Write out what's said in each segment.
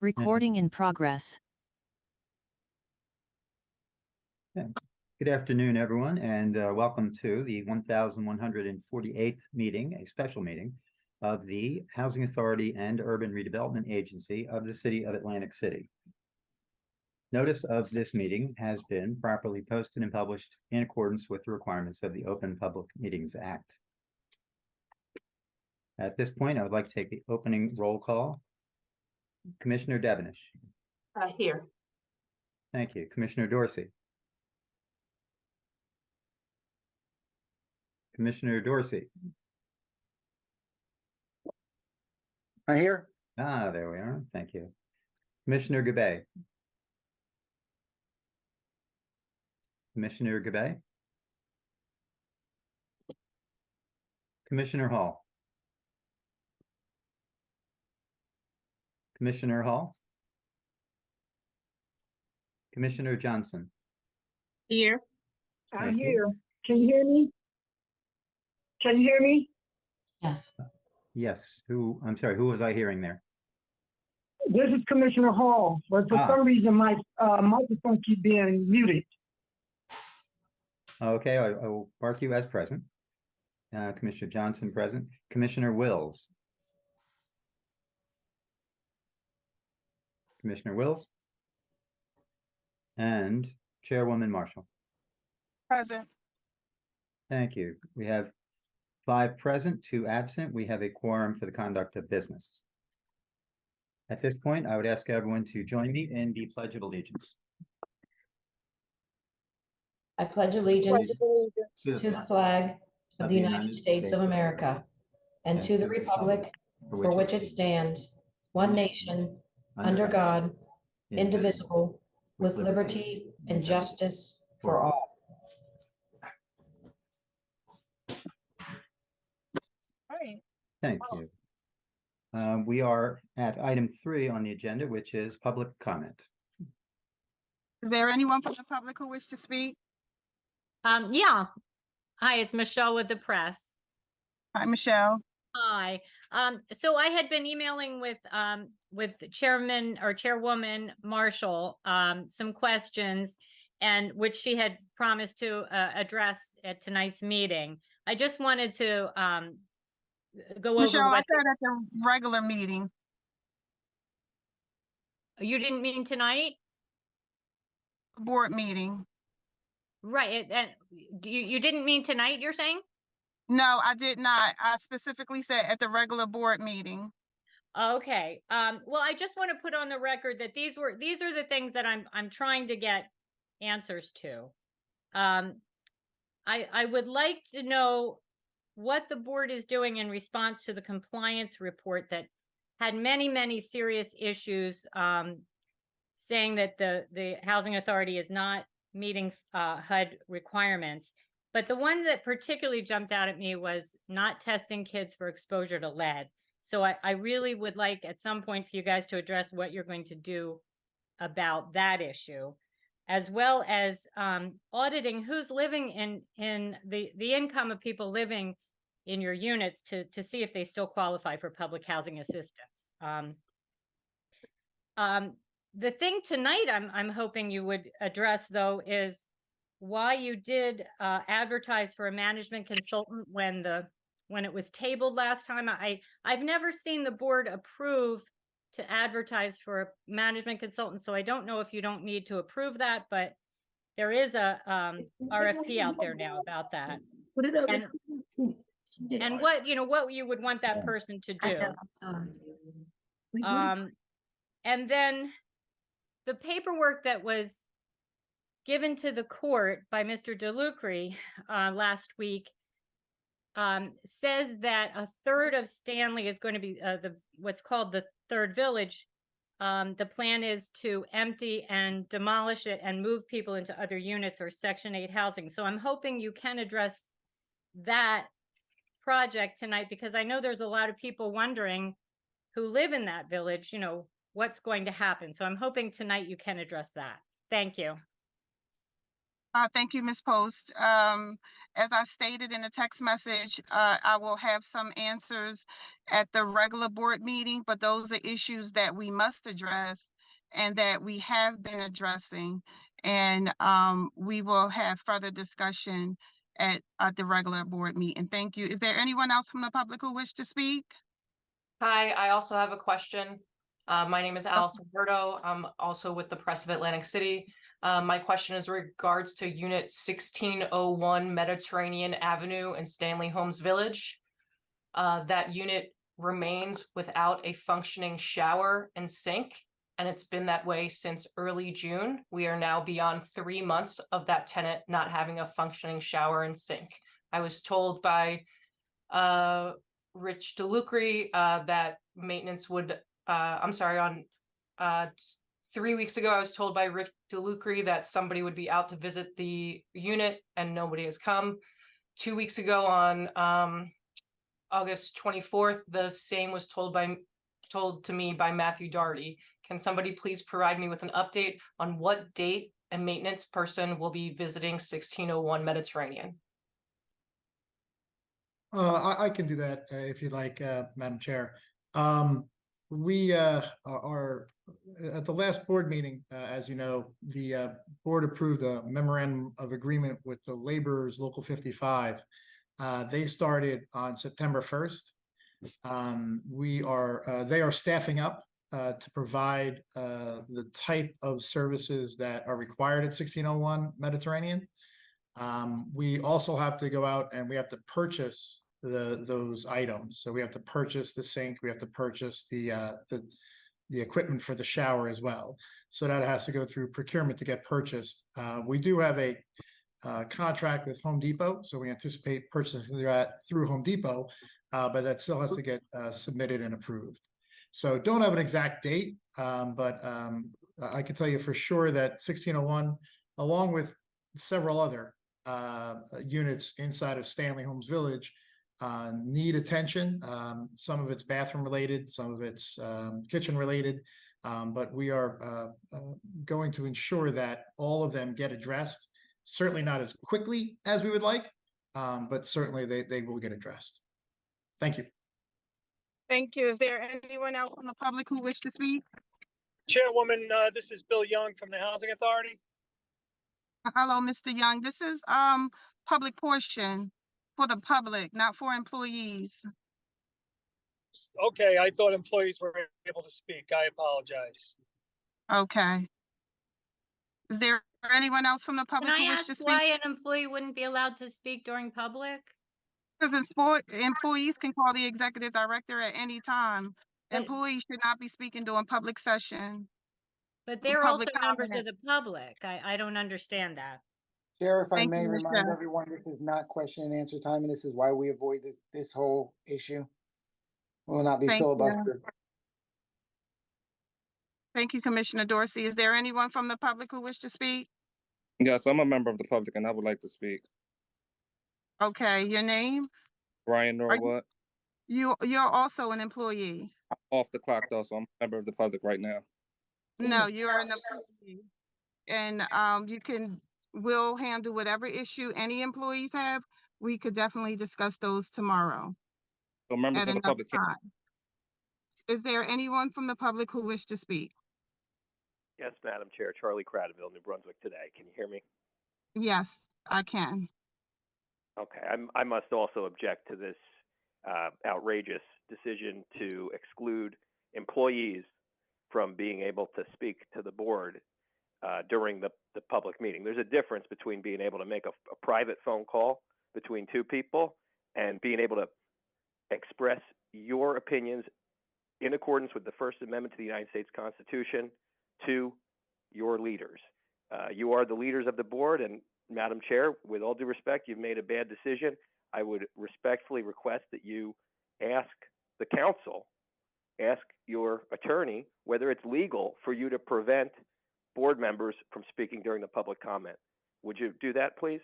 Recording in progress. Good afternoon, everyone, and welcome to the 1148th meeting, a special meeting of the Housing Authority and Urban Redevelopment Agency of the City of Atlantic City. Notice of this meeting has been properly posted and published in accordance with the requirements of the Open Public Meetings Act. At this point, I would like to take the opening roll call. Commissioner Devenish. Here. Thank you. Commissioner Dorsey. Commissioner Dorsey. Here. Ah, there we are. Thank you. Commissioner Gabay. Commissioner Gabay. Commissioner Hall. Commissioner Hall. Commissioner Johnson. Here. Thank you. Here. Can you hear me? Can you hear me? Yes. Yes. I'm sorry, who was I hearing there? This is Commissioner Hall, but for some reason my microphone keeps being muted. Okay, I will mark you as present. Commissioner Johnson present. Commissioner Wills. Commissioner Wills. And Chairwoman Marshall. Present. Thank you. We have 5 present, 2 absent. We have a quorum for the conduct of business. At this point, I would ask everyone to join me in the Pledge of Allegiance. I pledge allegiance to the flag of the United States of America and to the republic for which it stands, one nation, under God, indivisible, with liberty and justice for all. Thank you. We are at item 3 on the agenda, which is public comment. Is there anyone from the public who wish to speak? Yeah. Hi, it's Michelle with the press. Hi, Michelle. Hi. So I had been emailing with Chairman or Chairwoman Marshall some questions, and which she had promised to address at tonight's meeting. I just wanted to go Michelle, over I what said at the regular meeting. you didn't mean tonight. Board meeting. Right. And you didn't mean tonight, you're saying? No, I did not. I specifically said at the regular board meeting. Okay. Well, I just want to put on the record that these are the things that I'm trying to get answers to. I would like to know what the board is doing in response to the compliance report that had many serious issues, saying that the Housing Authority is not meeting HUD requirements. But the one that particularly jumped out at me was not testing kids for exposure to lead. So I really would like at some point for you guys to address what you're going to do about that issue, as well as auditing who's living in the income of people living in your units to see if they still qualify for public housing assistance. The thing tonight I'm hoping you would address, though, is why you did advertise for a management consultant when it was tabled last time. I've never seen the board approve to advertise for a management consultant, so I don't know if you don't need to approve that, but there is a RFP out there now about that. And what you would want that person to do. And then the paperwork that was given to the court by Mr. DeLucre last week says that a third of Stanley is going to be what's called the third village. The plan is to empty and demolish it and move people into other units or Section 8 housing. So I'm hoping you can address that project tonight, because I know there's a lot of people wondering who live in that village, what's going to happen. So I'm hoping tonight you can address that. Thank you. Thank you, Ms. Post. As I stated in the text message, I will have some answers at the regular board meeting, but those are issues that we must address and that we have been addressing. And we will have further discussion at the regular board meeting. Thank you. Is there anyone else from the public who wish to speak? Hi, I also have a question. My name is Allison Berto. I'm also with the Press of Atlantic City. My question is regards to Unit 1601 Mediterranean Avenue in Stanley Homes Village. That unit remains without a functioning shower and sink, and it's been that way since early June. We are now beyond 3 months of that tenant not having a functioning shower and sink. I was told by Rich DeLucre that maintenance would, I'm sorry, on 3 weeks ago, I was told by Rich DeLucre that somebody would be out to visit the unit and nobody has come. 2 weeks ago on August 24th, the same was told to me by Matthew Doherty. Can somebody please provide me with an update on what date a maintenance person will be visiting 1601 Mediterranean? I can do that if you'd like, Madam Chair. We are at the last board meeting, as you know, the board approved a memorandum of agreement with the laborers Local 55. They started on September 1st. They are staffing up to provide the type of services that are required at 1601 Mediterranean. We also have to go out and we have to purchase those items. So we have to purchase the sink, we have to purchase the equipment for the shower as well. So that has to go through procurement to get purchased. We do have a contract with Home Depot, so we anticipate purchasing that through Home Depot, but that still has to get submitted and approved. So don't have an exact date, but I can tell you for sure that 1601, along with several other units inside of Stanley Homes Village, need attention. Some of it's bathroom related, some of it's kitchen related, but we are going to ensure that all of them get addressed. Certainly not as quickly as we would like, but certainly they will get addressed. Thank you. Thank you. Is there anyone else from the public who wish to speak? Chairwoman, this is Bill Young from the Housing Authority. Hello, Mr. Young. This is public portion for the public, not for employees. Okay, I thought employees were able to speak. I apologize. Okay. Is there anyone else from the Can public I who wish ask to speak? why an employee wouldn't be allowed to speak during public? Because employees can call the executive director at any time. But- Employees should not be speaking during public session. But they're also public members of comment. the public. I don't understand that. Chair, if I Thank may you, remind Michelle. everyone, this is not question and answer time, and this is why we avoid this whole issue. We will not be Thank you. filibustered. Thank you, Commissioner Dorsey. Is there anyone from the public who wish to speak? Yes, I'm a member of the public and I would like to speak. Okay, your name? Ryan Norwood. You're also an employee. I'm off the clock though, so I'm a member of the public right now. No, you're an employee. And we'll handle whatever issue any employees have. We could definitely discuss those tomorrow So members at of the another public. time. Is there anyone from the public who wish to speak? Yes, Madam Chair, Charlie Cradaville, New Brunswick Today. Can you hear me? Yes, I can. Okay, I must also object to this outrageous decision to exclude employees from being able to speak to the board during the public meeting. There's a difference between being able to make a private phone call between two people and being able to express your opinions in accordance with the First Amendment to the United States Constitution to your leaders. You are the leaders of the board, and Madam Chair, with all due respect, you've made a bad decision. I would respectfully request that you ask the council, ask your attorney, whether it's legal for you to prevent board members from speaking during the public comment. Would you do that, please?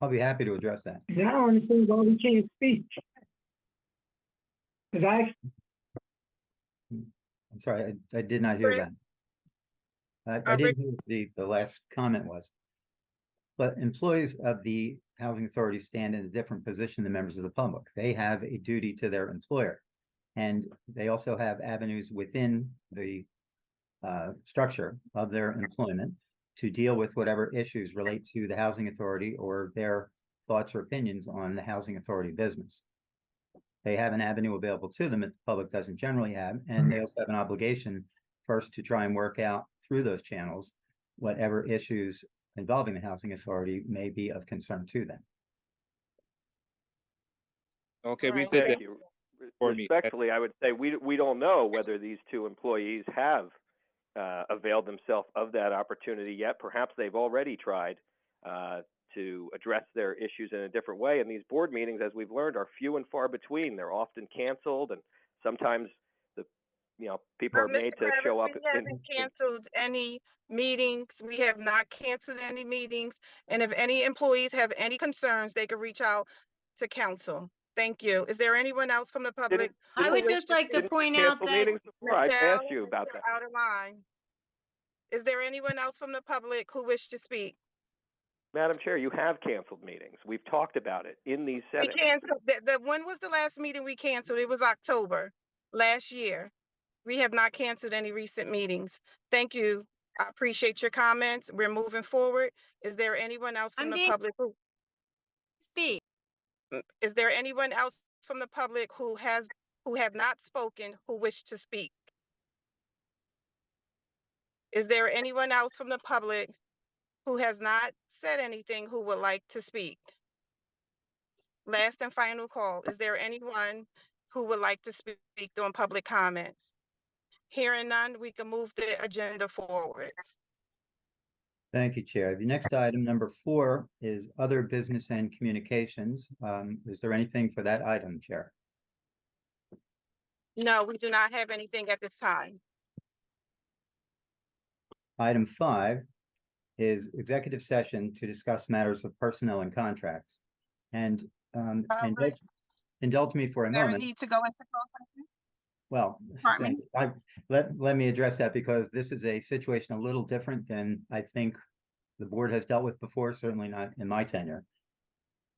I'll be happy to address that. I don't understand why we can't speak. Because I'm sorry, I did not hear that. I didn't hear what the last comment was. But employees of the housing authority stand in a different position than members of the public. They have a duty to their employer. And they also have avenues within the structure of their employment to deal with whatever issues relate to the housing authority or their thoughts or opinions on the housing authority business. They have an avenue available to them that the public doesn't generally have, and they also have an obligation first to try and work out through those channels whatever issues involving the housing authority may be of concern to them. Okay, we Alright. did Thank that you. for me. Respectfully, I would say we don't know whether these two employees have availed themselves of that opportunity yet. Perhaps they've already tried to address their issues in a different way. And these board meetings, as we've learned, are few and far between. They're often canceled, and sometimes people are made to show up. We haven't canceled any meetings. We have not canceled any meetings. And if any employees have any concerns, they can reach out to council. Thank you. Is there anyone else from the public? I who would wish just like to Didn't we point out cancel that meetings before? I Michelle, asked you about you're that. out of line. Is there anyone else from the public who wish to speak? Madam Chair, you have canceled meetings. We've talked about it in these We settings. canceled, when was the last meeting we canceled? It was October last year. We have not canceled any recent meetings. Thank you. I appreciate your comments. We're moving forward. Is there anyone else from I'm the being public who, speak. is there anyone else from the public who have not spoken, who wish to speak? Is there anyone else from the public who has not said anything who would like to speak? Last and final call. Is there anyone who would like to speak during public comment? Hearing none, we can move the agenda forward. Thank you, Chair. The next item, number 4, is other business and communications. Is there anything for that item, Chair? No, we do not have anything at this time. Item 5 is executive session to discuss matters of personnel and contracts. And indulge me for a There a moment. need to go into closed session? Well, Pardon let me address that, because this is a situation a little different than I think the board has dealt with before, certainly not in my tenure.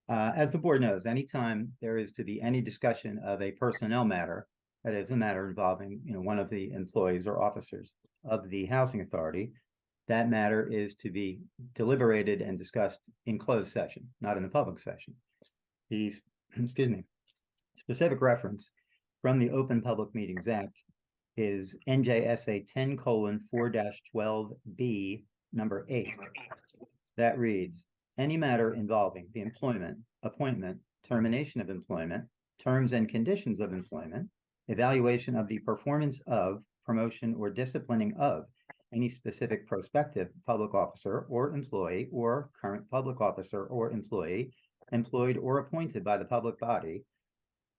As the board knows, anytime there is to be any discussion of a personnel matter, that is a matter involving, one of the employees or officers of the housing authority, that matter is to be deliberated and discussed in closed session, not in the public session. These, excuse me, specific reference from the Open Public Meetings Act is NJSA 10:4-12B, number 8. That reads, any matter involving the employment, appointment, termination of employment, terms and conditions of employment, evaluation of the performance of, promotion, or disciplining of any specific prospective public officer or employee or current public officer or employee employed or appointed by the public body,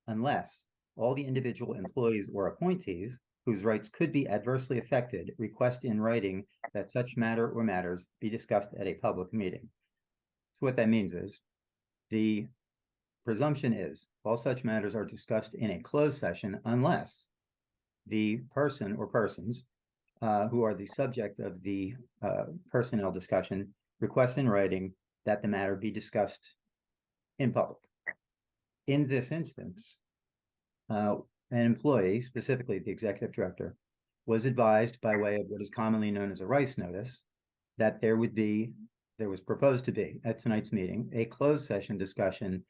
unless all the individual employees or appointees whose rights could be adversely affected request in writing that such matter or matters be discussed at a public meeting. So what that means is the presumption is all such matters are discussed in a closed session unless the person or persons who are the subject of the personnel discussion request in writing that the matter be discussed in public. In this instance, an employee, specifically the executive director, was advised by way of what is commonly known as a Rice notice that there was proposed to be at tonight's meeting a closed session discussion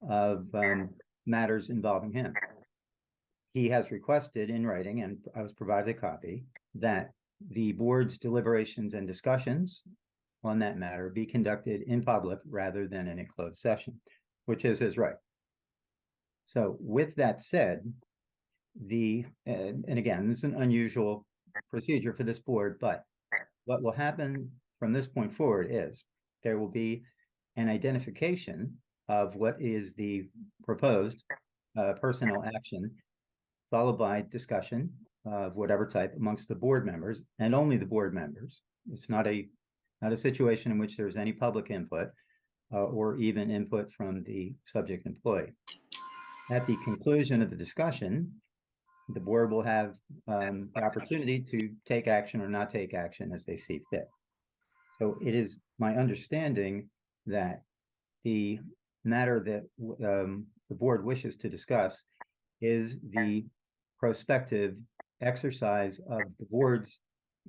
of matters involving him. He has requested in writing, and I was provided a copy, that the board's deliberations and discussions on that matter be conducted in public rather than in a closed session, which is his right. So with that said, and again, this is an unusual procedure for this board, but what will happen from this point forward is there will be an identification of what is the proposed personnel action, followed by discussion of whatever type amongst the board members and only the board members. It's not a situation in which there's any public input or even input from the subject employee. At the conclusion of the discussion, the board will have the opportunity to take action or not take action as they see fit. So it is my understanding that the matter that the board wishes to discuss is the prospective exercise of the board's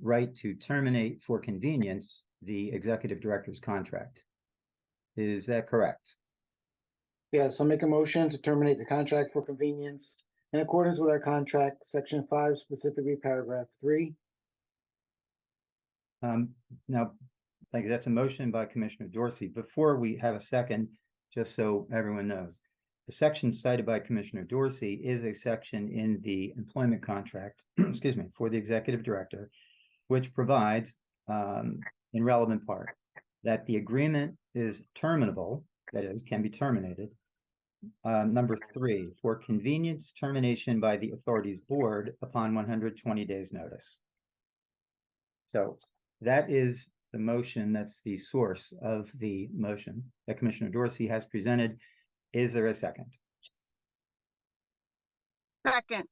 right to terminate for convenience the executive director's contract. Is that correct? Yes, I'll make a motion to terminate the contract for convenience in accordance with our contract, section 5, specifically paragraph 3. Now, thank you. That's a motion by Commissioner Dorsey. Before we have a second, just so everyone knows, the section cited by Commissioner Dorsey is a section in the employment contract, excuse me, for the executive director, which provides, in relevant part, that the agreement is terminable, that is, can be terminated. Number 3, for convenience termination by the authority's board upon 120 days notice. So that is the motion, that's the source of the motion that Commissioner Dorsey has presented. Is there a second? Second.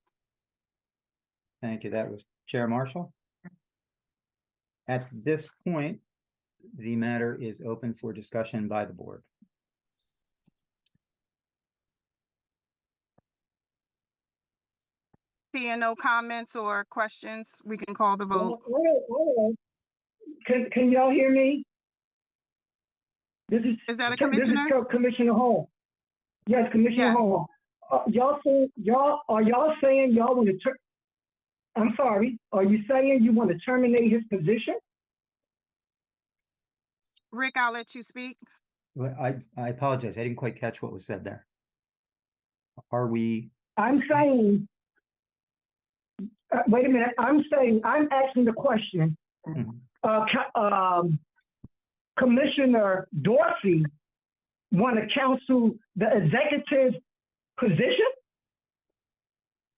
Thank you. That was Chair Marshall. At this point, the matter is open for discussion by the board. Seeing no comments or questions, we can call the vote. Wait. Can y'all hear me? Is that a This commissioner? is Commissioner Hall. Yes, Commissioner Yes. Hall. Are y'all saying y'all want to I'm sorry, are you saying you want to terminate his position? Rick, I'll let you speak. Well, I apologize. I didn't quite catch what was said there. Are we? I'm saying, wait a minute, I'm asking the question. Commissioner Dorsey want to counsel the executive position?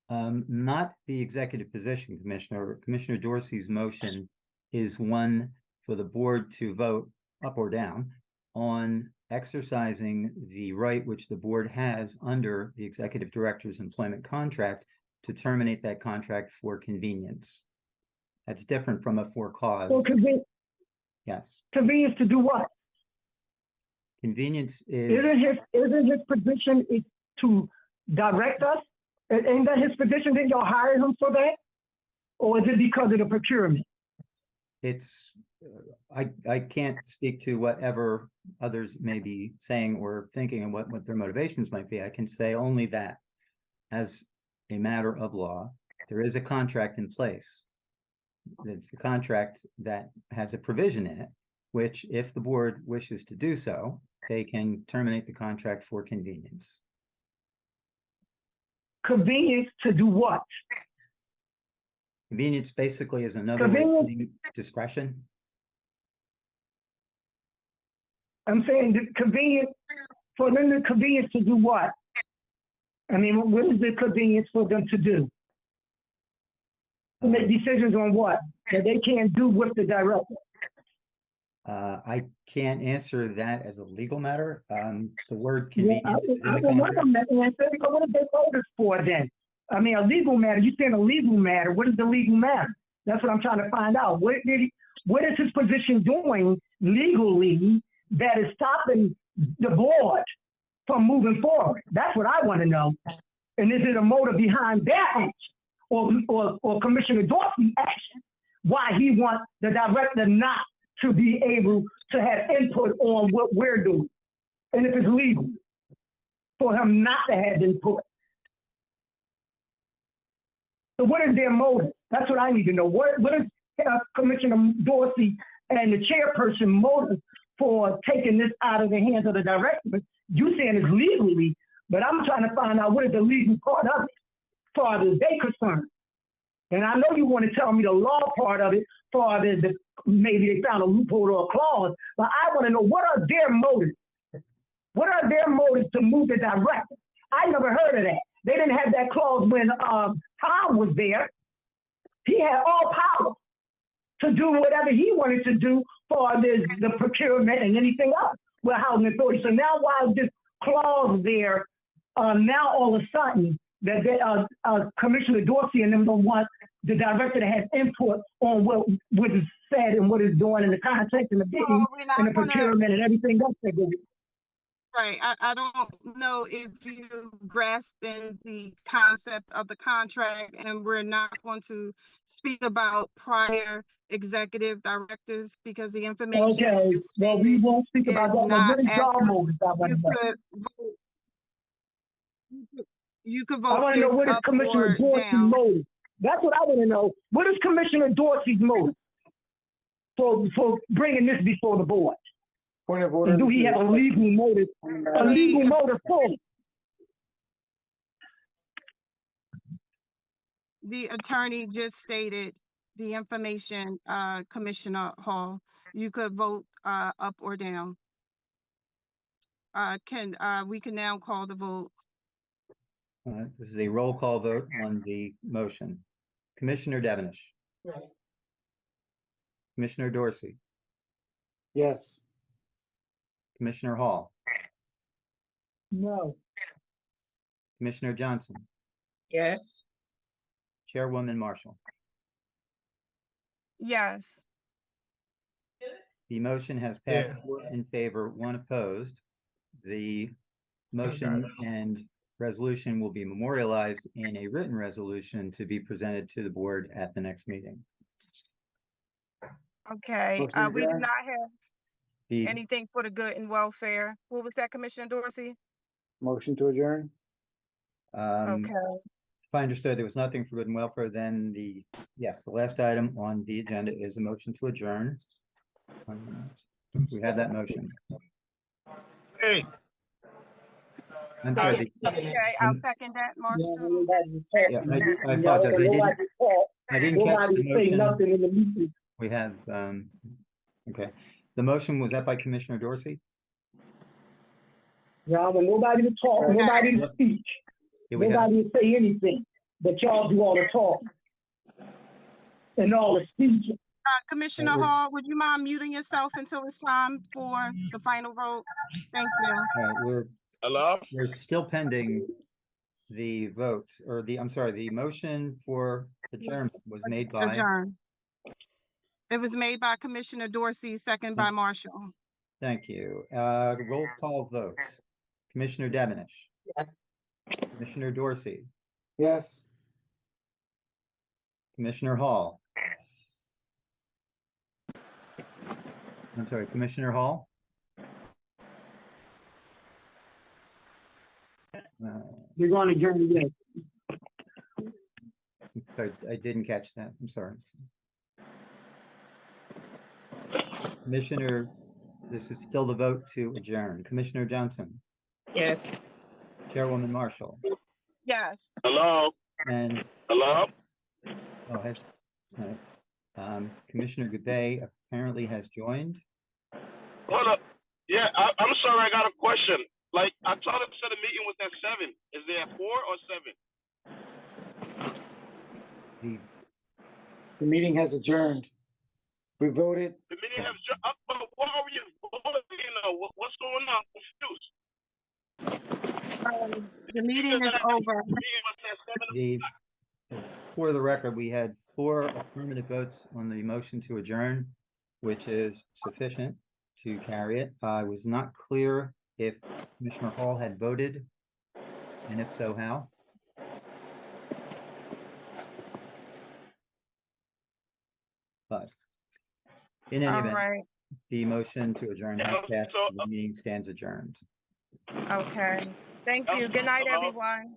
Not the executive position, Commissioner. Commissioner Dorsey's motion is one for the board to vote up or down on exercising the right which the board has under the executive director's employment contract to terminate that contract for convenience. That's different from a for cause. Well, Yes. convenience to do what? Convenience is. Isn't his position is to direct us? Ain't that his position? Didn't y'all hire him for that? Or is it because of the procurement? It's, I can't speak to whatever others may be saying or thinking and what their motivations might be. I can say only that as a matter of law, there is a contract in place. It's a contract that has a provision in it, which if the board wishes to do so, they can terminate the contract for convenience. Convenience to do what? Convenience basically is another way of putting discretion. I'm saying the convenience, for them the convenience to do what? I mean, what is the convenience for them to do? To make decisions on what? That they can't do with the director. I can't answer that as a legal matter. The word Yeah, convenience is in the I don't want contract. them to answer. What did they vote us for then? I mean, a legal matter, you're saying a legal matter. What is the legal matter? That's what I'm trying to find out. What is his position doing legally that is stopping the board from moving forward? That's what I want to know. And is it a motive behind that action or Commissioner Dorsey's action? Why he wants the director not to be able to have input on what we're doing? And if it's legal for him not to have input. So what is their motive? That's what I need to know. What is Commissioner Dorsey and the chairperson motive for taking this out of the hands of the director? You saying it's legally, but I'm trying to find out what is the legal part of it, as far as they concerned. And I know you want to tell me the law part of it, far as maybe they found a loophole or a clause, but I want to know what are their motives? What are their motives to move the director? I never heard of that. They didn't have that clause when Tom was there. He had all power to do whatever he wanted to do for the procurement and anything else with housing authority. So now why is this clause there now all of a sudden that Commissioner Dorsey and them don't want the director to have input on what is said and what is doing in the context and the bidding Well, we're not and the gonna- procurement and everything else that goes. Right, I don't know if you grasping the concept of the contract, and we're not going to speak about prior executive directors because the information. Okay, is well, we won't speak is about that, but not what is y'all accurate. motives? I want to know. You could I vote want to this know what is up Commissioner or Dorsey's down. motive. That's what I want to know. What is Commissioner Dorsey's motive for bringing this before the board? Point of order. And do this he is have a legal motive? A legal motive for it? The attorney just stated the information, Commissioner Hall. You could vote up or down. We can now call the vote. This is a roll call vote on the motion. Commissioner Devenish. Yes. Commissioner Dorsey. Yes. Commissioner Hall. No. Commissioner Johnson. Yes. Chairwoman Marshall. Yes. The motion has passed 4 in favor, 1 opposed. The motion and resolution will be memorialized in a written resolution to be presented to the board at the next meeting. Okay, Motion we do adjourned. not have The, anything for the good and welfare. What was that, Commissioner Dorsey? Motion to adjourn. Okay, if I understood, there was nothing for good and welfare, then yes, the last item on the agenda is a motion to adjourn. We have that motion. Hey, I'm sorry. okay, I'll second that, Marshall. Yeah, I apologize. I didn't catch the Nobody say motion. nothing in the meeting. We have, okay. The motion, was that by Commissioner Dorsey? Y'all want nobody to talk, nobody to speak, Yeah, we have, nobody to say anything, but y'all do all the talking and all the speaking. Commissioner we're- Hall, would you mind muting yourself until it's time for the final vote? Thank you. we're still pending the vote, or the motion for adjournment was made by, Adjourn. It was made by Commissioner Dorsey, second by Marshall. thank you. Roll call vote. Commissioner Devenish, Yes. Commissioner Dorsey, Yes. Commissioner Hall. I'm sorry, Commissioner Hall? We're going to adjourn again. Sorry, I didn't catch that. I'm sorry. Commissioner, this is still the vote to adjourn. Commissioner Johnson, Yes. Chairwoman Marshall, Yes. and Hello? Commissioner Goodbay apparently has joined. Hold up. Yeah, I'm sorry, I got a question. Like, I thought it said the meeting was at 7. Is there at 4 or 7? The meeting has adjourned. We voted. The meeting has but what are you what's going on? I'm confused. The meeting is over. The meeting was at 7. For the record, we had 4 affirmative votes on the motion to adjourn, which is sufficient to carry it. I was not clear if Commissioner Hall had voted, and if so, how? But in any All event, right. the motion to adjourn has Yeah, passed. so, The meeting stands adjourned. Okay. Thank you. Good night, Hello? everyone.